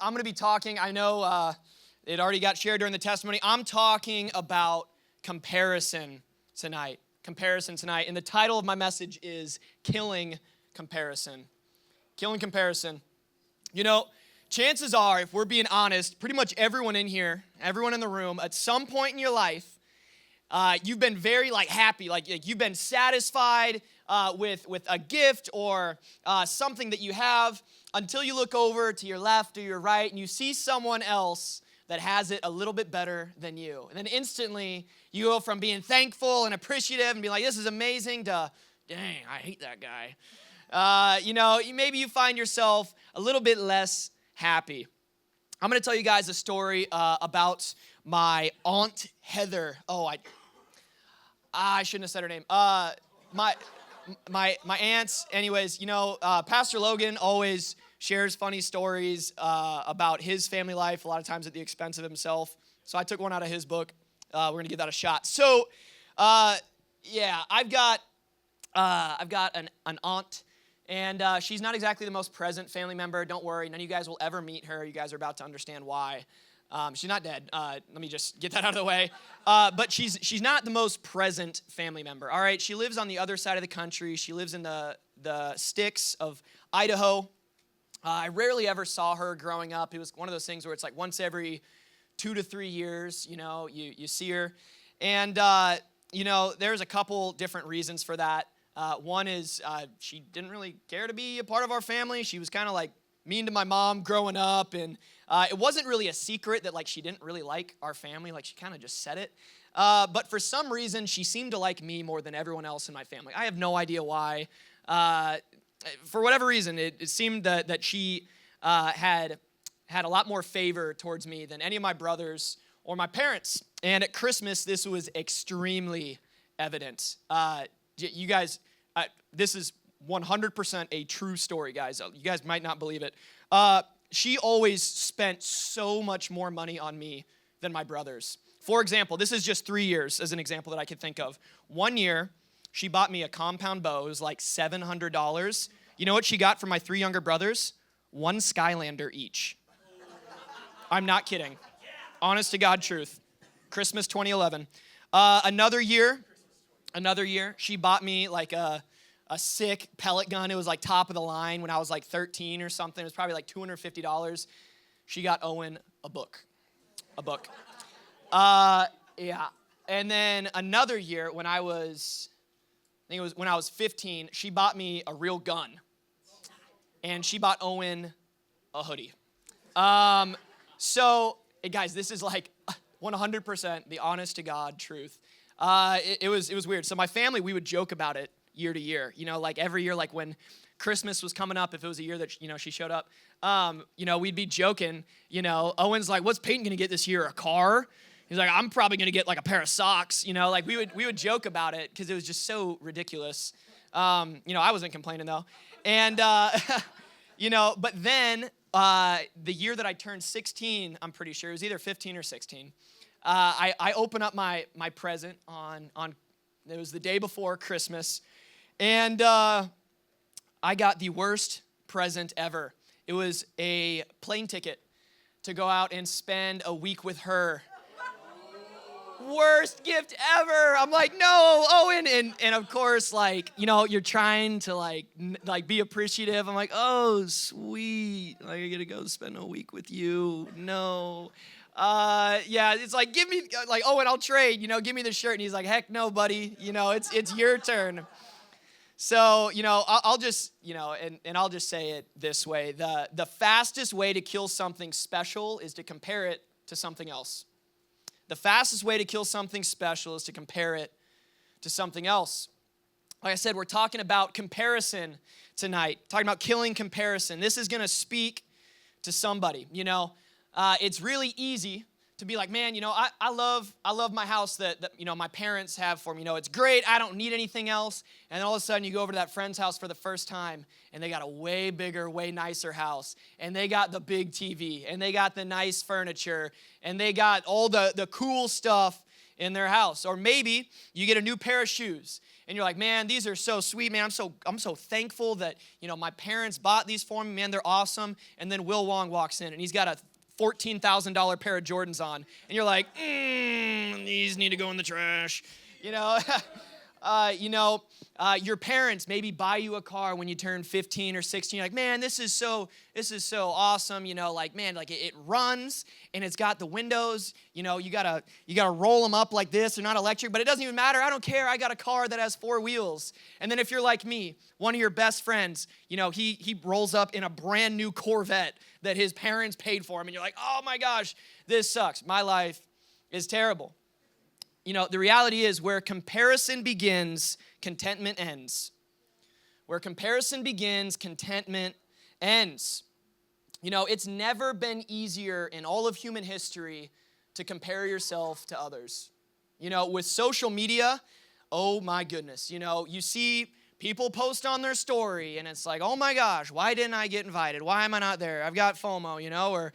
I'm going to be talking, I know it already got shared during the testimony. I'm talking about comparison tonight. Comparison tonight. And the title of my message is Killing Comparison. Killing Comparison. You know, chances are, if we're being honest, pretty much everyone in here, everyone in the room, at some point in your life, you've been very happy, like you've been satisfied with a gift or something that you have until you look over to your left or your right and you see someone else that has it a little bit better than you. And then instantly you go from being thankful and appreciative and be like, this is amazing, to, dang, I hate that guy. Maybe you find yourself a little bit less happy. I'm going to tell you guys a story about my Aunt Heather. Oh, I shouldn't have said her name. My aunts, anyways, Pastor Logan always shares funny stories about his family life, a lot of times at the expense of himself. So I took one out of his book. We're going to give that a shot. So, I've got an aunt, and she's not exactly the most present family member. Don't worry, none of you guys will ever meet her. You guys are about to understand why. She's not dead. Let me just get that out of the way. But she's not the most present family member. All right, she lives on the other side of the country. She lives in the sticks of Idaho. I rarely ever saw her growing up. It was one of those things where it's like once every 2 to 3 years, you see her. And, there's a couple different reasons for that. One is she didn't really care to be a part of our family. She was kind of like mean to my mom growing up, and it wasn't really a secret that she didn't really like our family. She kind of just said it. But for some reason, she seemed to like me more than everyone else in my family. I have no idea why. For whatever reason, it seemed that she had a lot more favor towards me than any of my brothers or my parents. And at Christmas, this was extremely evident. You guys, this is 100% a true story, guys. You guys might not believe it. She always spent so much more money on me than my brothers. For example, this is just 3 years as an example that I could think of. 1 year, she bought me a compound bow. It was like $700. You know what she got for my 3 younger brothers? 1 Skylander each. I'm not kidding. Honest to God truth. Christmas 2011. Another year, she bought me a sick pellet gun. It was top of the line when I was 13 or something. It was probably $250. She got Owen a book. Yeah. And then another year when I was 15, she bought me a real gun. And she bought Owen a hoodie. So, guys, this is 100% the honest to God truth. It was weird. So my family, we would joke about it year to year. Every year, when Christmas was coming up, if it was a year that, she showed up, we'd be joking, Owen's like, what's Peyton going to get this year, a car? He's like, I'm probably going to get a pair of socks, we would joke about it because it was just so ridiculous. I wasn't complaining though. And, but then the year that I turned 16, I'm pretty sure, it was either 15 or 16, I open up my present on it was the day before Christmas, and I got the worst present ever. It was a plane ticket to go out and spend a week with her. Worst gift ever. I'm like, no, Owen. And of course, you're trying to be appreciative. I'm like, oh, sweet. I get to go spend a week with you. No. It's give me, Owen, I'll trade, give me the shirt. And he's like, heck no, buddy. It's your turn. So, I'll just, and I'll just say it this way. The fastest way to kill something special is to compare it to something else. The fastest way to kill something special is to compare it to something else. Like I said, we're talking about comparison tonight, talking about killing comparison. This is going to speak to somebody, It's really easy to be like, man, I love my house that my parents have for me. It's great. I don't need anything else. And then all of a sudden you go over to that friend's house for the first time and they got a way bigger, way nicer house. And they got the big TV and they got the nice furniture and they got all the cool stuff in their house. Or maybe you get a new pair of shoes and you're like, man, these are so sweet, man. I'm so thankful that, my parents bought these for me. Man, they're awesome. And then Will Wong walks in and he's got a $14,000 pair of Jordans on. And you're like, these need to go in the trash. Your parents maybe buy you a car when you turn 15 or 16. You're like, man, this is so awesome. It runs and it's got the windows. You gotta roll them up like this. They're not electric, but it doesn't even matter. I don't care. I got a car that has 4 wheels. And then if you're like me, one of your best friends, he rolls up in a brand new Corvette that his parents paid for him, and you're like, oh my gosh, this sucks. My life is terrible. The reality is where comparison begins, contentment ends. Where comparison begins, contentment ends. It's never been easier in all of human history to compare yourself to others. With social media, oh my goodness. You see people post on their story and it's like, oh my gosh, why didn't I get invited? Why am I not there? I've got FOMO, or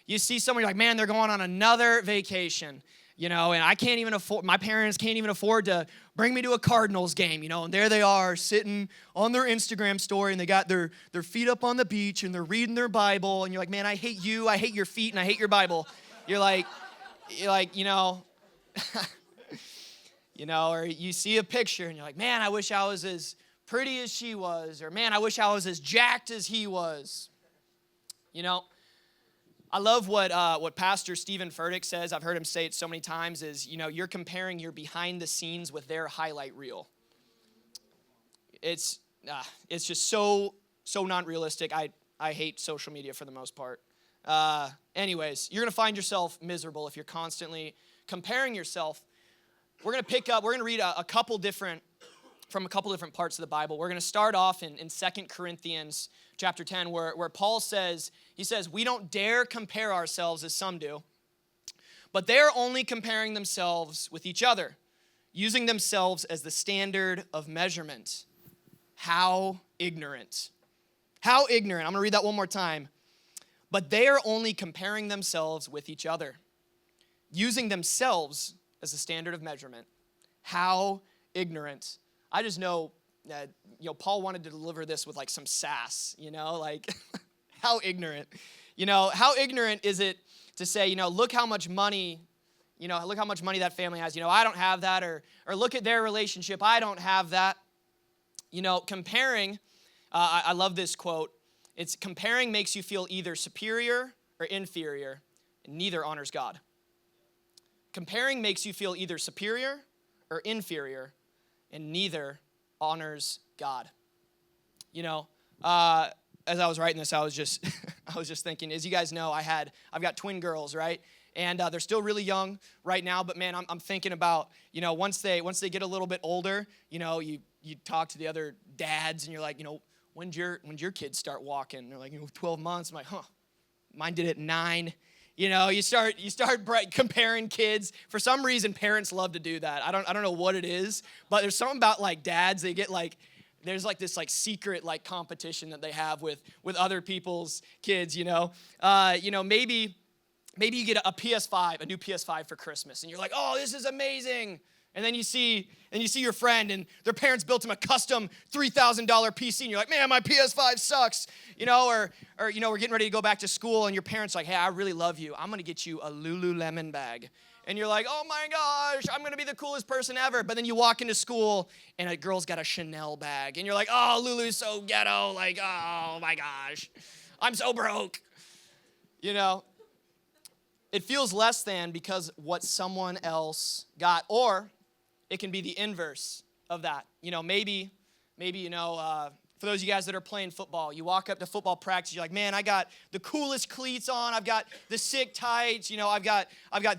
you see someone, you're like, man, they're going on another vacation. And I can't even afford, my parents can't even afford to bring me to a Cardinals game, and there they are sitting on their Instagram story and they got their feet up on the beach and they're reading their Bible and you're like, man, I hate you, I hate your feet, and I hate your Bible. You're like, or you see a picture and you're like, man, I wish I was as pretty as she was, or man, I wish I was as jacked as he was. I love what Pastor Stephen Furtick says. I've heard him say it so many times is, you're comparing your behind the scenes with their highlight reel. It's just so not realistic. I hate social media for the most part. Anyways, you're going to find yourself miserable if you're constantly comparing yourself. We're going to read a couple different parts of the Bible. We're going to start off in 2 Corinthians chapter 10, where Paul says, we don't dare compare ourselves as some do, but they're only comparing themselves with each other, using themselves as the standard of measurement. How ignorant. How ignorant. I'm going to read that one more time. But they are only comparing themselves with each other, using themselves as the standard of measurement. How ignorant. I just know that, Paul wanted to deliver this with like some sass, how ignorant. How ignorant is it to say, look how much money, that family has. I don't have that, or look at their relationship. I don't have that. Comparing, I love this quote. It's comparing makes you feel either superior or inferior, and neither honors God. Comparing makes you feel either superior or inferior, and neither honors God. As I was writing this, I was just thinking, as you guys know, I've got twin girls, right? And they're still really young right now, but man, I'm thinking about, once they get a little bit older, you talk to the other dads and you're like, when'd your kids start walking? And they're like, 12 months. I'm like, mine did at 9. You start comparing kids. For some reason, parents love to do that. I don't know what it is, but there's something about like dads. They get like, there's like this like secret like competition that they have with other people's kids. Maybe you get a PS5, a new PS5 for Christmas, and you're like, oh, this is amazing. And then you see your friend, and their parents built him a custom $3,000 PC, and you're like, man, my PS5 sucks. Or we're getting ready to go back to school, and your parents are like, hey, I really love you. I'm gonna get you a Lululemon bag. And you're like, oh my gosh, I'm gonna be the coolest person ever. But then you walk into school, and a girl's got a Chanel bag, and you're like, oh, Lulu's so ghetto. Like, oh my gosh, I'm so broke. It feels less than because what someone else got, or it can be the inverse of that. Maybe for those of you guys that are playing football, you walk up to football practice, you're like, man, I got the coolest cleats on, I've got the sick tights, I've got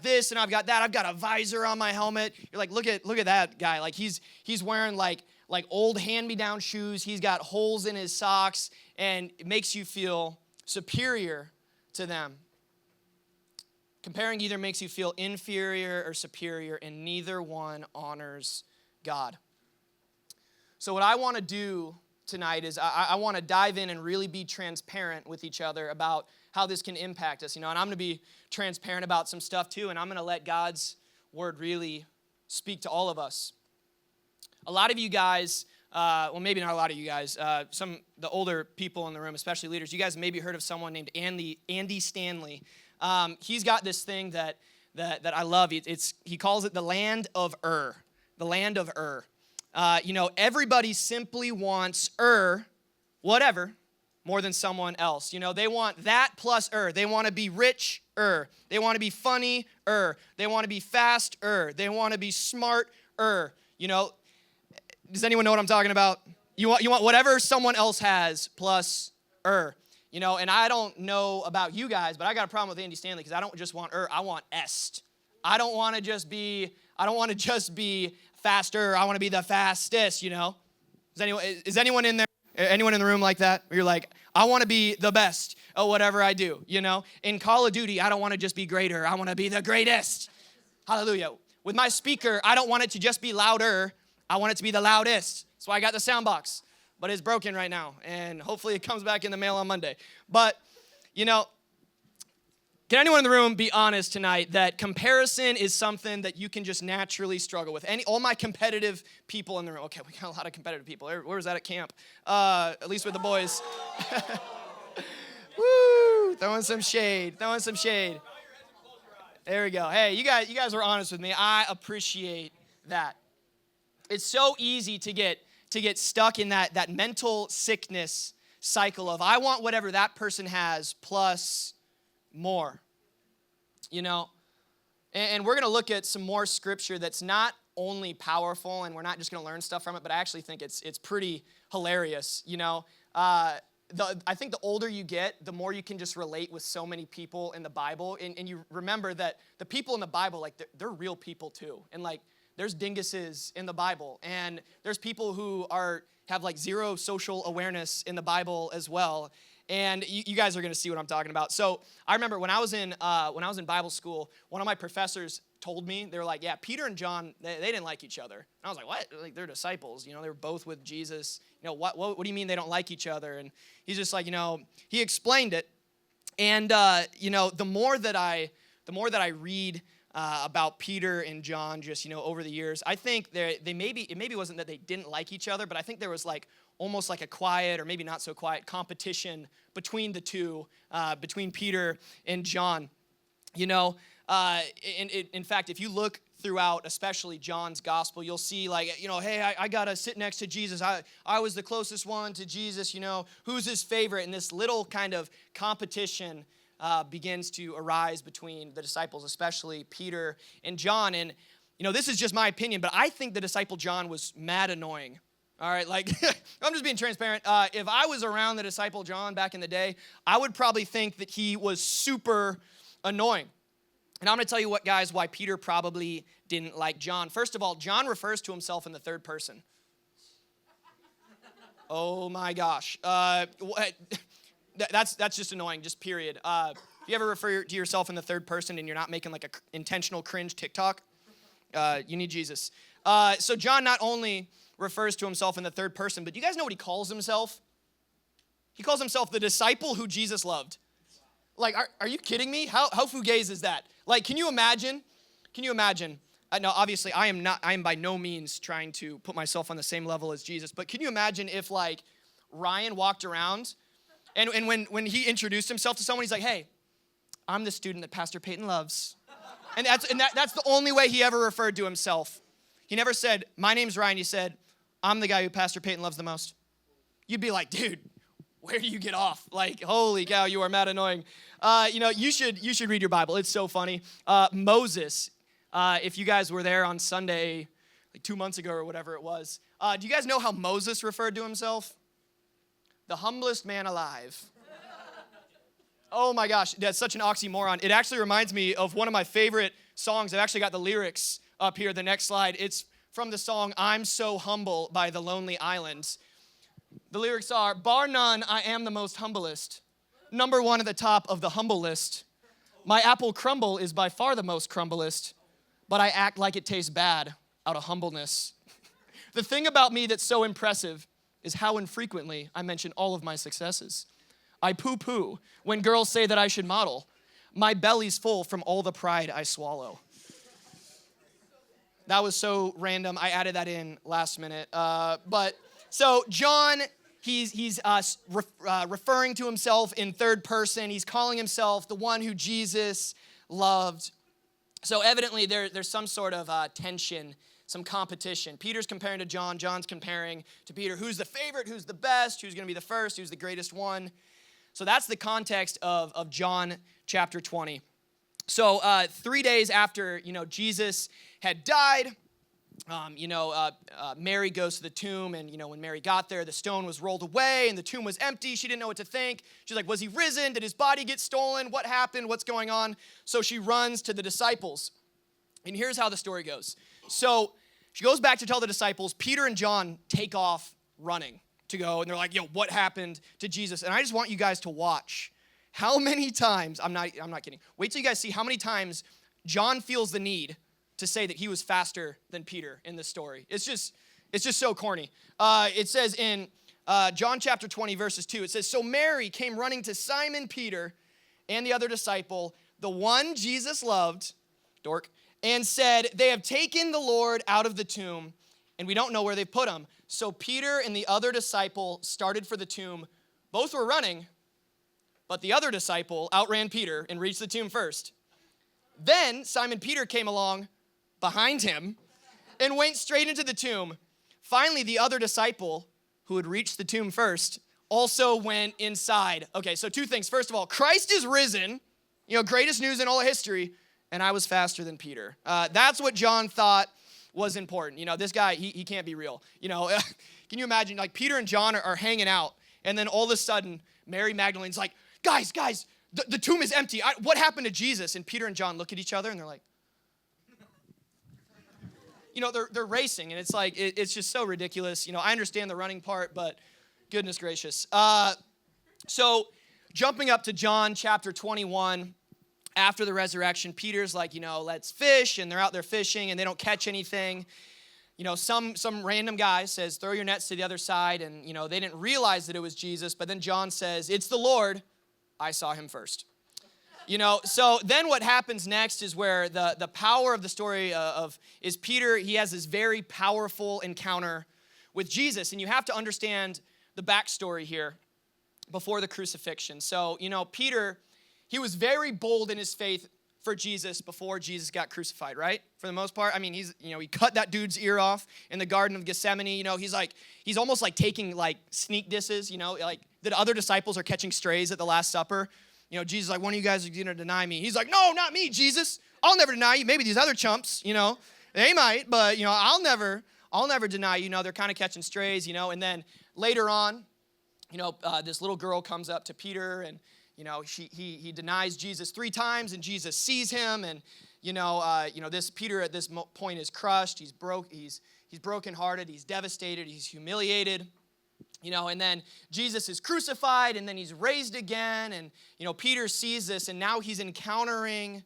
this and I've got that, I've got a visor on my helmet. You're like, look at that guy, like he's wearing like old hand-me-down shoes, he's got holes in his socks, and it makes you feel superior to them. Comparing either makes you feel inferior or superior, and neither one honors God. So what I want to do tonight is I want to dive in and really be transparent with each other about how this can impact us. And I'm going to be transparent about some stuff too, and I'm going to let God's word really speak to all of us. A lot of you guys, well, maybe not a lot of you guys, the older people in the room, especially leaders, you guys maybe heard of someone named Andy Stanley. He's got this thing that I love. He calls it the land of Ur. The land of Ur. Everybody simply wants whatever, more than someone else. They want that plus They want to be rich They want to be funny They want to be fast They want to be smart Does anyone know what I'm talking about? You want whatever someone else has plus and I don't know about you guys, but I got a problem with Andy Stanley because I don't just want I want est. I don't want to just be faster. I want to be the fastest, Is anyone in there? Anyone in the room like that? Where you're like, I want to be the best at whatever I do, In Call of Duty, I don't want to just be greater. I want to be the greatest. Hallelujah. With my speaker, I don't want it to just be louder. I want it to be the loudest. That's why I got the sound box. But it's broken right now, and hopefully it comes back in the mail on Monday. But, can anyone in the room be honest tonight that comparison is something that you can just naturally struggle with? All my competitive people in the room. Okay, we got a lot of competitive people. Where was that at camp? At least with the boys. Woo! Throwing some shade. There we go. Hey, you guys were honest with me. I appreciate that. It's so easy to get stuck in that mental sickness cycle of I want whatever that person has plus more, and we're going to look at some more scripture that's not only powerful, and we're not just going to learn stuff from it, but I actually think it's pretty hilarious, I think the older you get, the more you can just relate with so many people in the Bible, and you remember that the people in the Bible, like, they're real people too, and like, there's dinguses in the Bible, and there's people who have like zero social awareness in the Bible as well. And you guys are going to see what I'm talking about. So I remember when I was in Bible school, one of my professors told me, they were like, yeah, Peter and John, they didn't like each other. And I was like, what? Like, they're disciples. They were both with Jesus. What do you mean they don't like each other? And he's just like, he explained it. And, the more that I read about Peter and John just, over the years, I think it maybe wasn't that they didn't like each other, but I think there was like almost like a quiet or maybe not so quiet competition between the two, between Peter and John. In fact, if you look throughout, especially John's gospel, you'll see like, hey, I got to sit next to Jesus. I was the closest one to Jesus, who's his favorite? And this little kind of competition begins to arise between the disciples, especially Peter and John. And, this is just my opinion, but I think the disciple John was mad annoying. All right, like, I'm just being transparent. If I was around the disciple John back in the day, I would probably think that he was super annoying. And I'm going to tell you what, guys, why Peter probably didn't like John. First of all, John refers to himself in the third person. Oh, my gosh. That's just annoying, just period. If you ever refer to yourself in the third person and you're not making like a intentional cringe TikTok, you need Jesus. So John not only refers to himself in the third person, but you guys know what he calls himself? He calls himself the disciple who Jesus loved. Like, are you kidding me? How fugazi is that? Like, can you imagine? No, obviously, I am by no means trying to put myself on the same level as Jesus, but can you imagine if, like, Ryan walked around and when he introduced himself to someone, he's like, hey, I'm the student that Pastor Peyton loves. And that's the only way he ever referred to himself. He never said, my name's Ryan. He said, I'm the guy who Pastor Peyton loves the most. You'd be like, dude, where do you get off? Like, holy cow, you are mad annoying. You should read your Bible. It's so funny. Moses, if you guys were there on Sunday, like 2 months ago or whatever it was, do you guys know how Moses referred to himself? The humblest man alive. Oh my gosh, that's such an oxymoron. It actually reminds me of one of my favorite songs. I've actually got the lyrics up here, the next slide. It's from the song, I'm So Humble by The Lonely Islands. The lyrics are, bar none, I am the most humblest. Number one at the top of the humble list. My apple crumble is by far the most crumblest, but I act like it tastes bad out of humbleness. The thing about me that's so impressive is how infrequently I mention all of my successes. I poo-poo when girls say that I should model. My belly's full from all the pride I swallow. That was so random. I added that in last minute. But so John, he's referring to himself in third person. He's calling himself the one who Jesus loved. So evidently there's some sort of tension, some competition. Peter's comparing to John. John's comparing to Peter. Who's the favorite? Who's the best? Who's going to be the first? Who's the greatest one? So that's the context of John chapter 20. So 3 days after, Jesus had died, Mary goes to the tomb, and, when Mary got there, the stone was rolled away, and the tomb was empty. She didn't know what to think. She's like, was he risen? Did his body get stolen? What happened? What's going on? So she runs to the disciples. And here's how the story goes. So she goes back to tell the disciples. Peter and John take off running to go, and they're like, what happened to Jesus? And I just want you guys to watch how many times, I'm not kidding. Wait till you guys see how many times John feels the need to say that he was faster than Peter in this story. It's just so corny. It says in John chapter 20, verses 2, it says, so Mary came running to Simon Peter and the other disciple, the one Jesus loved, dork, and said, they have taken the Lord out of the tomb, and we don't know where they put him. So Peter and the other disciple started for the tomb. Both were running, but the other disciple outran Peter and reached the tomb first. Then Simon Peter came along behind him and went straight into the tomb. Finally, the other disciple, who had reached the tomb first, also went inside. Okay, so two things. First of all, Christ is risen, greatest news in all of history, and I was faster than Peter. That's what John thought was important. This guy, he can't be real. Can you imagine, like, Peter and John are hanging out, and then all of a sudden, Mary Magdalene's like, guys, the tomb is empty. What happened to Jesus? And Peter and John look at each other, and they're like, they're racing, and it's like, it's just so ridiculous. I understand the running part, but goodness gracious. So jumping up to John chapter 21, after the resurrection, Peter's like, let's fish, and they're out there fishing, and they don't catch anything. Some random guy says, throw your nets to the other side, and, they didn't realize that it was Jesus, but then John says, it's the Lord. I saw him first. So then what happens next is where the power of the story is Peter, he has this very powerful encounter with Jesus, and you have to understand the backstory here before the crucifixion. So, Peter, he was very bold in his faith for Jesus before Jesus got crucified, right? For the most part. I mean, he cut that dude's ear off in the Garden of Gethsemane. He's almost like taking like sneak disses, like the other disciples are catching strays at the Last Supper. Jesus is like, one of you guys are going to deny me. He's like, no, not me, Jesus. I'll never deny you. Maybe these other chumps, they might, but, I'll never deny you. They're kind of catching strays, and then later on, this little girl comes up to Peter, and, he denies Jesus 3 times, and Jesus sees him, and, this Peter at this point is crushed. He's brokenhearted. He's devastated. He's humiliated. And then Jesus is crucified, and then he's raised again, and, Peter sees this, and now he's encountering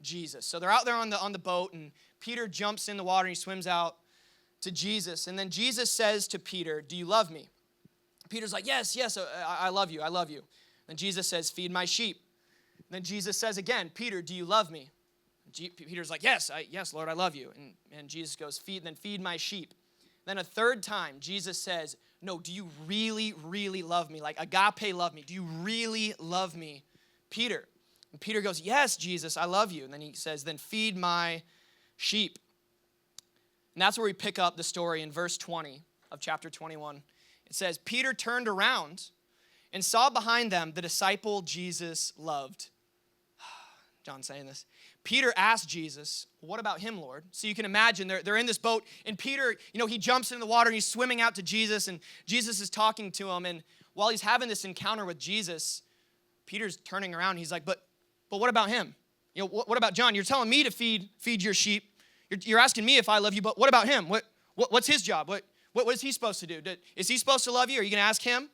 Jesus. So they're out there on the boat, and Peter jumps in the water, and he swims out to Jesus, and then Jesus says to Peter, do you love me? Peter's like, yes, I love you. Then Jesus says, feed my sheep. And then Jesus says again, Peter, do you love me? Peter's like, yes, Lord, I love you. And Jesus goes, feed my sheep. Then a third time, Jesus says, no, do you really, really love me? Like agape love me. Do you really love me, Peter? And Peter goes, yes, Jesus, I love you. And then he says, then feed my sheep. And that's where we pick up the story in verse 20 of chapter 21. It says, Peter turned around and saw behind them the disciple Jesus loved. John saying this. Peter asked Jesus, what about him, Lord? So you can imagine they're in this boat, and Peter, he jumps into the water, and he's swimming out to Jesus, and Jesus is talking to him, and while he's having this encounter with Jesus, Peter's turning around, and he's like, but what about him? What about John? You're telling me to feed your sheep. You're asking me if I love you, but what about him? What's his job? What is he supposed to do? Is he supposed to love you? Are you going to ask him?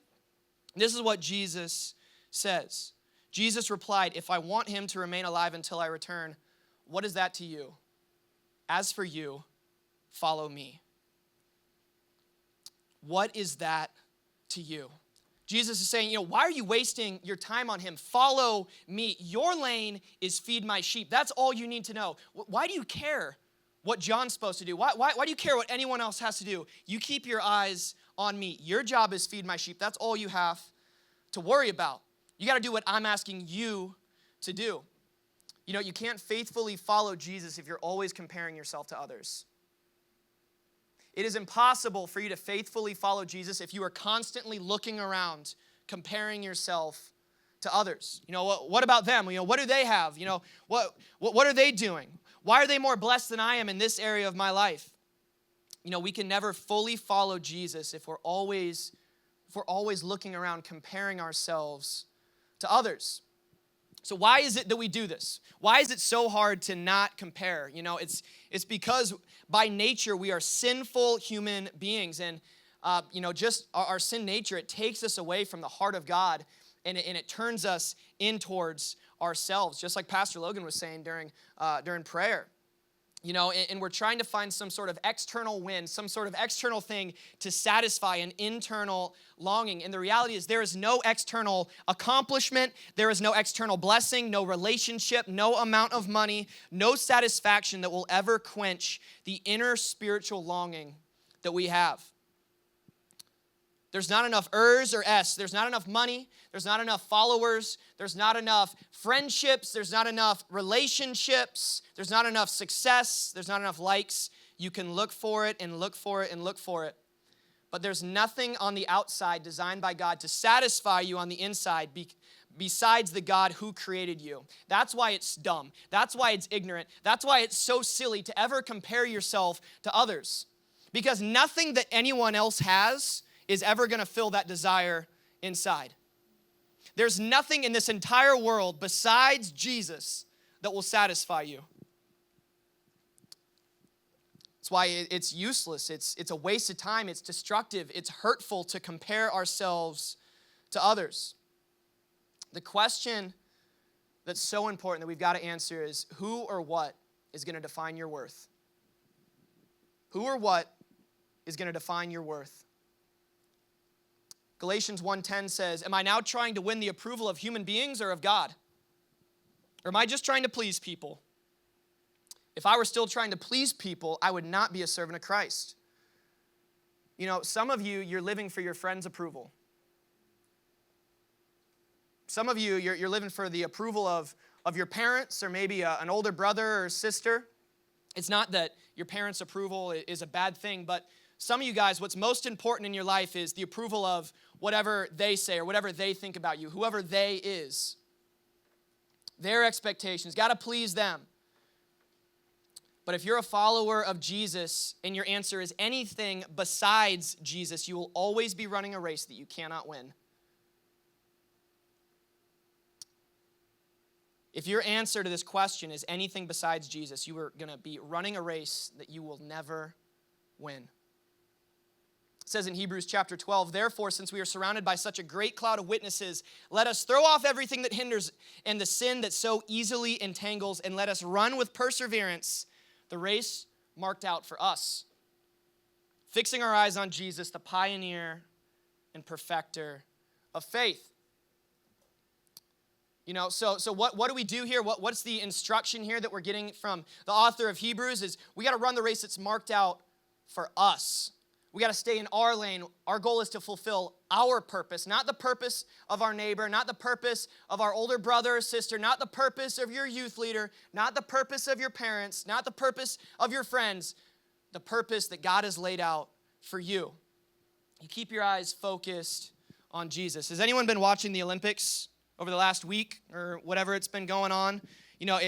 This is what Jesus says. Jesus replied, if I want him to remain alive until I return, what is that to you? As for you, follow me. What is that to you? Jesus is saying, why are you wasting your time on him? Follow me. Your lane is feed my sheep. That's all you need to know. Why do you care what John's supposed to do? Why do you care what anyone else has to do? You keep your eyes on me. Your job is feed my sheep. That's all you have to worry about. You got to do what I'm asking you to do. You know, you can't faithfully follow Jesus if you're always comparing yourself to others. It is impossible for you to faithfully follow Jesus if you are constantly looking around, comparing yourself to others. You know, what about them? You know, what do they have? You know, what are they doing? Why are they more blessed than I am in this area of my life? You know, we can never fully follow Jesus if we're always looking around, comparing ourselves to others. So why is it that we do this? Why is it so hard to not compare? You know, it's because by nature we are sinful human beings, and you know, just our sin nature, it takes us away from the heart of God, and it turns us in towards ourselves, just like Pastor Logan was saying during prayer. You know, and we're trying to find some sort of external win, some sort of external thing to satisfy an internal longing. And the reality is there is no external accomplishment, there is no external blessing, no relationship, no amount of money, no satisfaction that will ever quench the inner spiritual longing that we have. There's not enough ers or s. There's not enough money. There's not enough followers. There's not enough friendships. There's not enough relationships. There's not enough success. There's not enough likes. You can look for it and look for it and look for it. But there's nothing on the outside designed by God to satisfy you on the inside besides the God who created you. That's why it's dumb. That's why it's ignorant. That's why it's so silly to ever compare yourself to others. Because nothing that anyone else has is ever going to fill that desire inside. There's nothing in this entire world besides Jesus that will satisfy you. That's why it's useless. It's a waste of time. It's destructive. It's hurtful to compare ourselves to others. The question that's so important that we've got to answer is who or what is going to define your worth? Who or what is going to define your worth? Galatians 1:10 says, am I now trying to win the approval of human beings or of God? Or am I just trying to please people? If I were still trying to please people, I would not be a servant of Christ. You know, some of you, you're living for your friends' approval. Some of you, you're living for the approval of your parents or maybe an older brother or sister. It's not that your parents' approval is a bad thing, but some of you guys, what's most important in your life is the approval of whatever they say or whatever they think about you, whoever they is. Their expectations, got to please them. But if you're a follower of Jesus and your answer is anything besides Jesus, you will always be running a race that you cannot win. If your answer to this question is anything besides Jesus, you are going to be running a race that you will never win. It says in Hebrews chapter 12, therefore, since we are surrounded by such a great cloud of witnesses, let us throw off everything that hinders and the sin that so easily entangles, and let us run with perseverance the race marked out for us, fixing our eyes on Jesus, the pioneer and perfecter of faith. You know, so what do we do here? What's the instruction here that we're getting from the author of Hebrews is we got to run the race that's marked out for us. We got to stay in our lane. Our goal is to fulfill our purpose, not the purpose of our neighbor, not the purpose of our older brother or sister, not the purpose of your youth leader, not the purpose of your parents, not the purpose of your friends, the purpose that God has laid out for you. You keep your eyes focused on Jesus. Has anyone been watching the Olympics over the last week or whatever it's been going on? You know,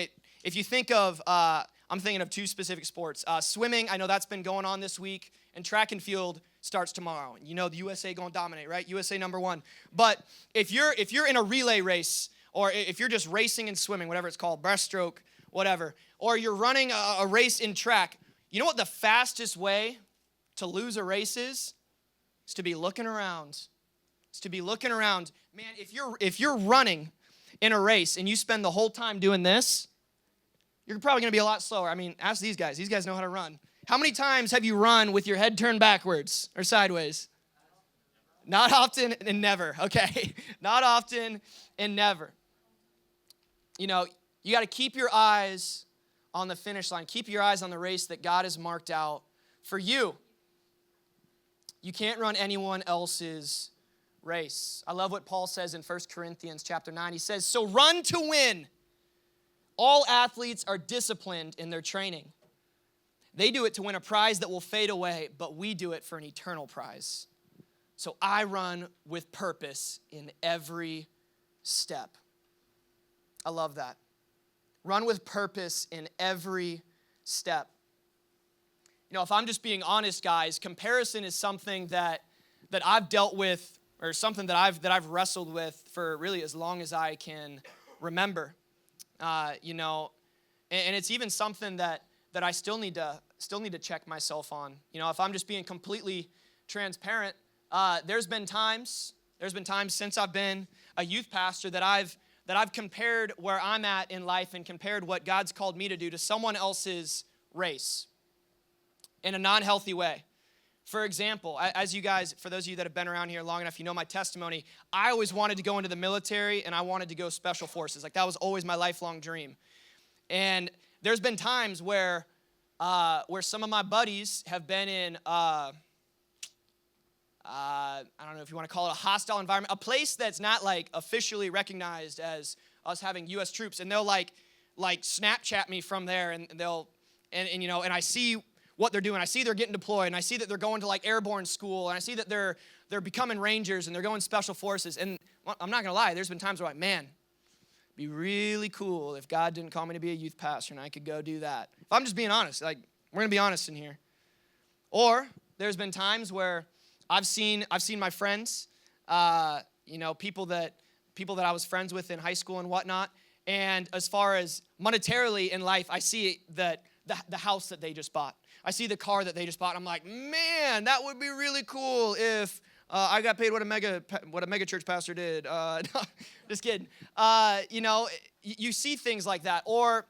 if you think of, I'm thinking of two specific sports. Swimming, I know that's been going on this week. And track and field starts tomorrow. You know the USA going to dominate, right? USA number one. But if you're in a relay race, or if you're just racing and swimming, whatever it's called, breaststroke, whatever, or you're running a race in track, you know what the fastest way to lose a race is? It's to be looking around. It's to be looking around. Man, if you're running in a race and you spend the whole time doing this, you're probably going to be a lot slower. I mean, ask these guys. These guys know how to run. How many times have you run with your head turned backwards or sideways? Not often and never, okay? Not often and never. You know, you got to keep your eyes on the finish line. Keep your eyes on the race that God has marked out for you. You can't run anyone else's race. I love what Paul says in 1 Corinthians chapter 9. He says, so run to win. All athletes are disciplined in their training. They do it to win a prize that will fade away, but we do it for an eternal prize. So I run with purpose in every step. I love that. Run with purpose in every step. You know, if I'm just being honest, guys, comparison is something that I've dealt with, or something that I've wrestled with for really as long as I can remember. You know, and it's even something that I still need to check myself on. You know, if I'm just being completely transparent, there's been times since I've been a youth pastor that I've compared where I'm at in life and compared what God's called me to do to someone else's race in a non-healthy way. For example, as you guys, for those of you that have been around here long enough, you know my testimony. I always wanted to go into the military, and I wanted to go special forces. Like, that was always my lifelong dream. And there's been times where some of my buddies have been in, I don't know if you want to call it a hostile environment, a place that's not like officially recognized as us having U.S. troops, and they'll like Snapchat me from there, and you know, and I see what they're doing. I see they're getting deployed, and I see that they're going to like airborne school, and I see that they're becoming Rangers, and they're going special forces. And I'm not gonna lie, there's been times where I'm like, man, it'd be really cool if God didn't call me to be a youth pastor and I could go do that. If I'm just being honest, like, we're gonna be honest in here. Or there's been times where I've seen my friends, you know, people that I was friends with in high school and whatnot, and as far as monetarily in life, I see that the house that they just bought. I see the car that they just bought. I'm like, man, that would be really cool if I got paid what a mega church pastor did. Just kidding. You know, you see things like that. Or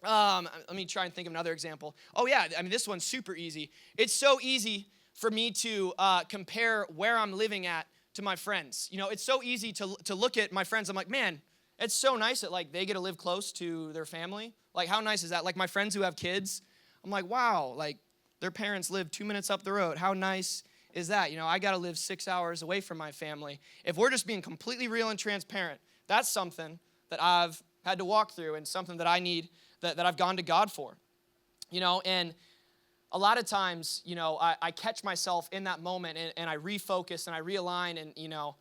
let me try and think of another example. Oh yeah, I mean, this one's super easy. It's so easy for me to compare where I'm living at to my friends. You know, it's so easy to look at my friends. I'm like, man, it's so nice that like they get to live close to their family. Like, how nice is that? Like, my friends who have kids, I'm like, wow, like their parents live 2 minutes up the road. How nice is that? You know, I got to live 6 hours away from my family. If we're just being completely real and transparent, that's something that I've had to walk through, and something that I need, that I've gone to God for. You know, and a lot of times, you know, I catch myself in that moment, and I refocus and I realign, and, you know,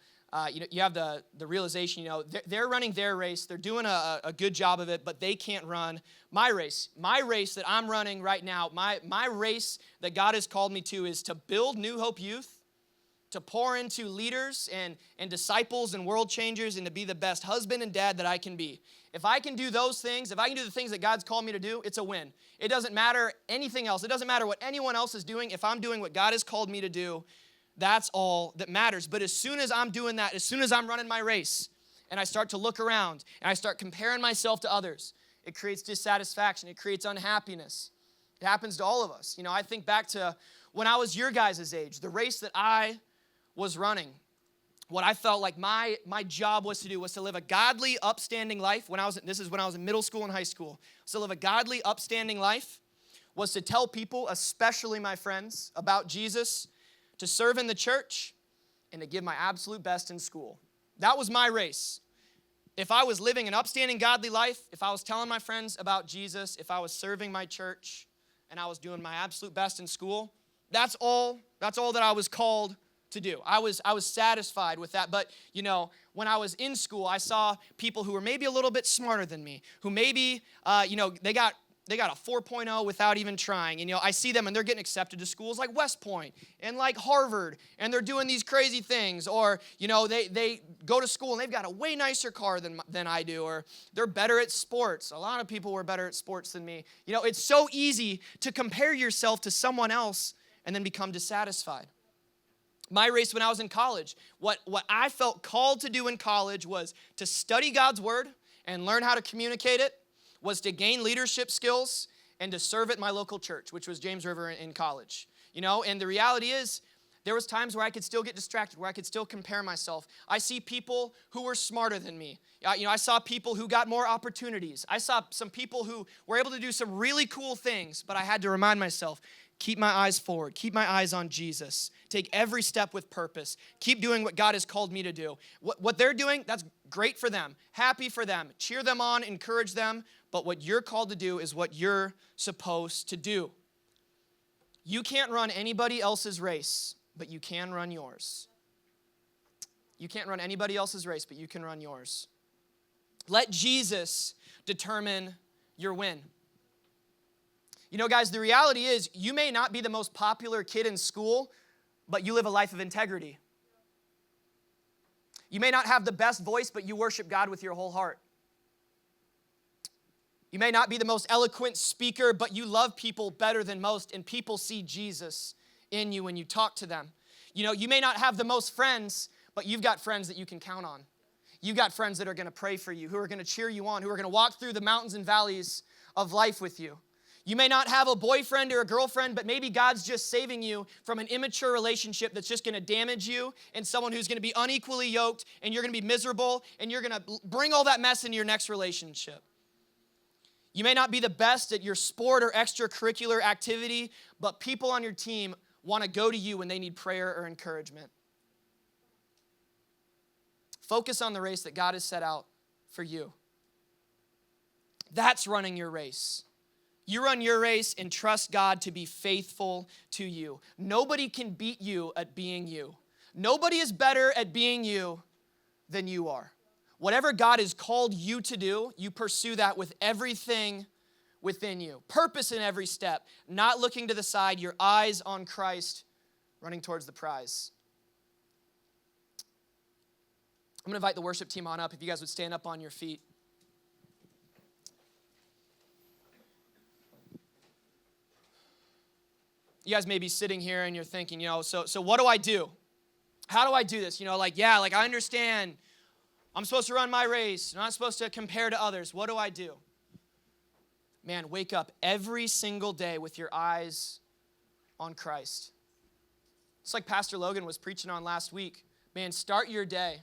you have the realization, you know, they're running their race. They're doing a good job of it, but they can't run my race. My race that I'm running right now, my race that God has called me to is to build New Hope Youth, to pour into leaders and disciples and world changers, and to be the best husband and dad that I can be. If I can do those things, if I can do the things that God's called me to do, it's a win. It doesn't matter anything else. It doesn't matter what anyone else is doing. If I'm doing what God has called me to do, that's all that matters. But as soon as I'm doing that, as soon as I'm running my race, and I start to look around, and I start comparing myself to others, it creates dissatisfaction. It creates unhappiness. It happens to all of us. You know, I think back to when I was your guys' age, the race that I was running. What I felt like my job was to do was to live a godly, upstanding life. This is when I was in middle school and high school. So to live a godly, upstanding life was to tell people, especially my friends, about Jesus, to serve in the church, and to give my absolute best in school. That was my race. If I was living an upstanding, godly life, if I was telling my friends about Jesus, if I was serving my church, and I was doing my absolute best in school, that's all that I was called to do. I was satisfied with that. But, you know, when I was in school, I saw people who were maybe a little bit smarter than me, who maybe, you know, they got a 4.0 without even trying. And, you know, I see them and they're getting accepted to schools like West Point and like Harvard, and they're doing these crazy things. Or, you know, they go to school and they've got a way nicer car than I do. Or they're better at sports. A lot of people were better at sports than me. You know, it's so easy to compare yourself to someone else and then become dissatisfied. My race when I was in college, what I felt called to do in college was to study God's word and learn how to communicate it, was to gain leadership skills, and to serve at my local church, which was James River in college. You know, and the reality is There was times where I could still get distracted, where I could still compare myself. I see people who were smarter than me. I saw people who got more opportunities. I saw some people who were able to do some really cool things, but I had to remind myself, keep my eyes forward, keep my eyes on Jesus. Take every step with purpose. Keep doing what God has called me to do. What they're doing, that's great for them. Happy for them. Cheer them on, encourage them. But what you're called to do is what you're supposed to do. You can't run anybody else's race, but you can run yours. You can't run anybody else's race, but you can run yours. Let Jesus determine your win. You know, guys, the reality is you may not be the most popular kid in school, but you live a life of integrity. You may not have the best voice, but you worship God with your whole heart. You may not be the most eloquent speaker, but you love people better than most, and people see Jesus in you when you talk to them. You know, you may not have the most friends, but you've got friends that you can count on. You've got friends that are going to pray for you, who are going to cheer you on, who are going to walk through the mountains and valleys of life with you. You may not have a boyfriend or a girlfriend, but maybe God's just saving you from an immature relationship that's just going to damage you, and someone who's going to be unequally yoked, and you're going to be miserable, and you're going to bring all that mess into your next relationship. You may not be the best at your sport or extracurricular activity, but people on your team want to go to you when they need prayer or encouragement. Focus on the race that God has set out for you. That's running your race. You run your race and trust God to be faithful to you. Nobody can beat you at being you. Nobody is better at being you than you are. Whatever God has called you to do, you pursue that with everything within you. Purpose in every step, not looking to the side, your eyes on Christ, running towards the prize. I'm going to invite the worship team on up, if you guys would stand up on your feet. You guys may be sitting here and you're thinking, so what do I do? How do I do this? I understand I'm supposed to run my race. I'm not supposed to compare to others. What do I do? Man, wake up every single day with your eyes on Christ. It's like Pastor Logan was preaching on last week. Man, start your day.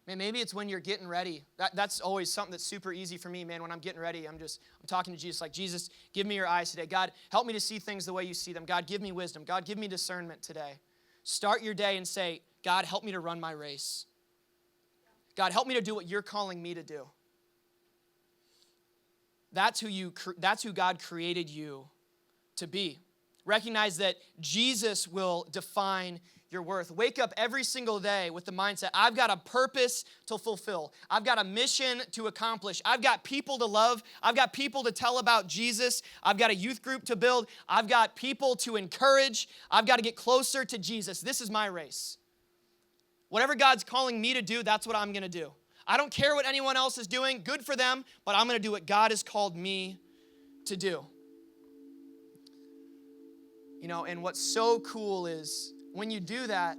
Man, maybe it's when you're getting ready. That's always something that's super easy for me, man. When I'm getting ready, I'm talking to Jesus, like, Jesus, give me your eyes today. God, help me to see things the way you see them. God, give me wisdom. God, give me discernment today. Start your day and say, God, help me to run my race. God, help me to do what you're calling me to do. That's who God created you to be. Recognize that Jesus will define your worth. Wake up every single day with the mindset, I've got a purpose to fulfill. I've got a mission to accomplish. I've got people to love. I've got people to tell about Jesus. I've got a youth group to build. I've got people to encourage. I've got to get closer to Jesus. This is my race. Whatever God's calling me to do, that's what I'm going to do. I don't care what anyone else is doing. Good for them, but I'm going to do what God has called me to do. And what's so cool is when you do that,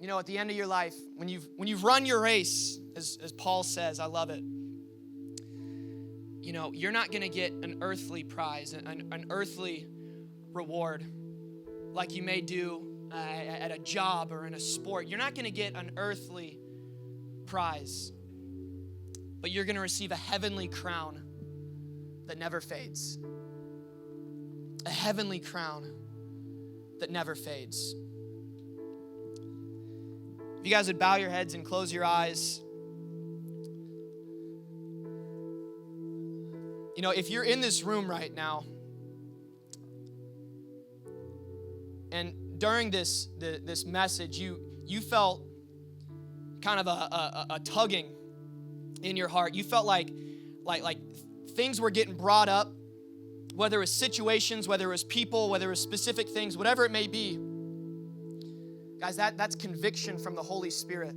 at the end of your life, when you've run your race, as Paul says, I love it, you're not going to get an earthly prize, an earthly reward like you may do at a job or in a sport. You're not going to get an earthly prize, but you're going to receive a heavenly crown that never fades. A heavenly crown that never fades. If you guys would bow your heads and close your eyes. If you're in this room right now, and during this message, you felt kind of a tugging in your heart. You felt like things were getting brought up, whether it was situations, whether it was people, whether it was specific things, whatever it may be. Guys, that's conviction from the Holy Spirit.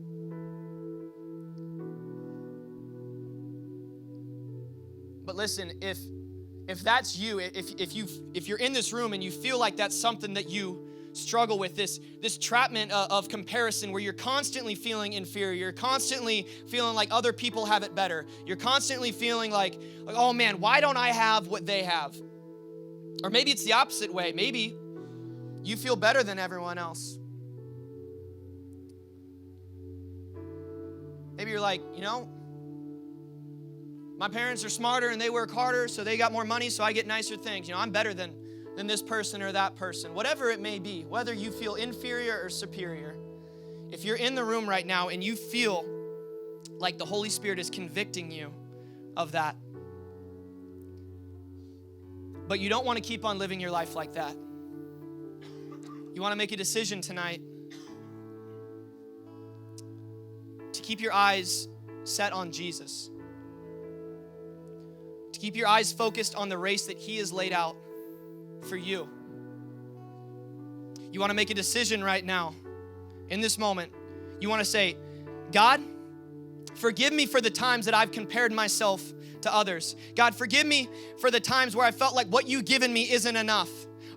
But listen, if that's you, if you're in this room and you feel like that's something that you struggle with, this trapment of comparison where you're constantly feeling inferior, you're constantly feeling like other people have it better, you're constantly feeling like, oh man, why don't I have what they have? Or maybe it's the opposite way. Maybe you feel better than everyone else. Maybe you're like, my parents are smarter and they work harder, so they got more money, so I get nicer things. I'm better than this person or that person. Whatever it may be, whether you feel inferior or superior, if you're in the room right now and you feel like the Holy Spirit is convicting you of that, but you don't want to keep on living your life like that. You want to make a decision tonight to keep your eyes set on Jesus. To keep your eyes focused on the race that He has laid out for you. You want to make a decision right now, in this moment. You want to say, God, forgive me for the times that I've compared myself to others. God, forgive me for the times where I felt like what you've given me isn't enough,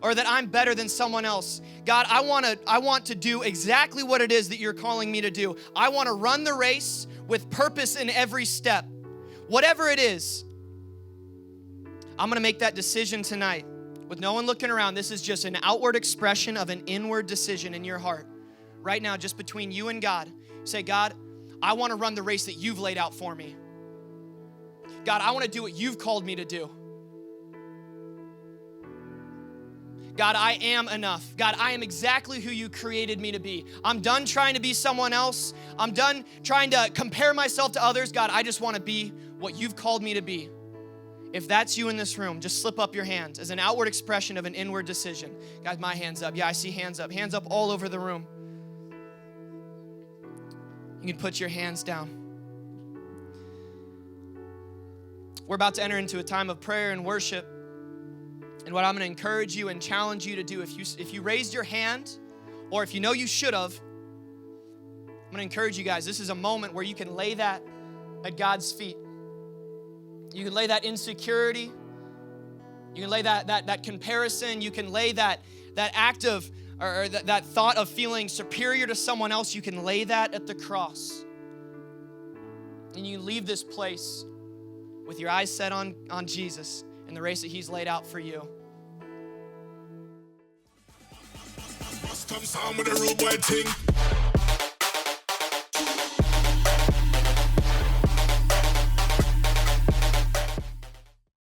or that I'm better than someone else. God, I want to do exactly what it is that you're calling me to do. I want to run the race with purpose in every step. Whatever it is, I'm going to make that decision tonight with no one looking around. This is just an outward expression of an inward decision in your heart. Right now, just between you and God. Say, God, I want to run the race that you've laid out for me. God, I want to do what you've called me to do. God, I am enough. God, I am exactly who you created me to be. I'm done trying to be someone else. I'm done trying to compare myself to others. God, I just want to be what you've called me to be. If that's you in this room, just slip up your hand as an outward expression of an inward decision. Guys, my hand's up. Yeah, I see hands up. Hands up all over the room. You can put your hands down. We're about to enter into a time of prayer and worship. And what I'm going to encourage you and challenge you to do, if you raised your hand, or if you know you should have, I'm going to encourage you guys, this is a moment where you can lay that at God's feet. You can lay that insecurity. You can lay that comparison. You can lay that act of, or that thought of feeling superior to someone else. You can lay that at the cross. And you leave this place with your eyes set on Jesus and the race that He's laid out for you. Come sound with a rude boy ting.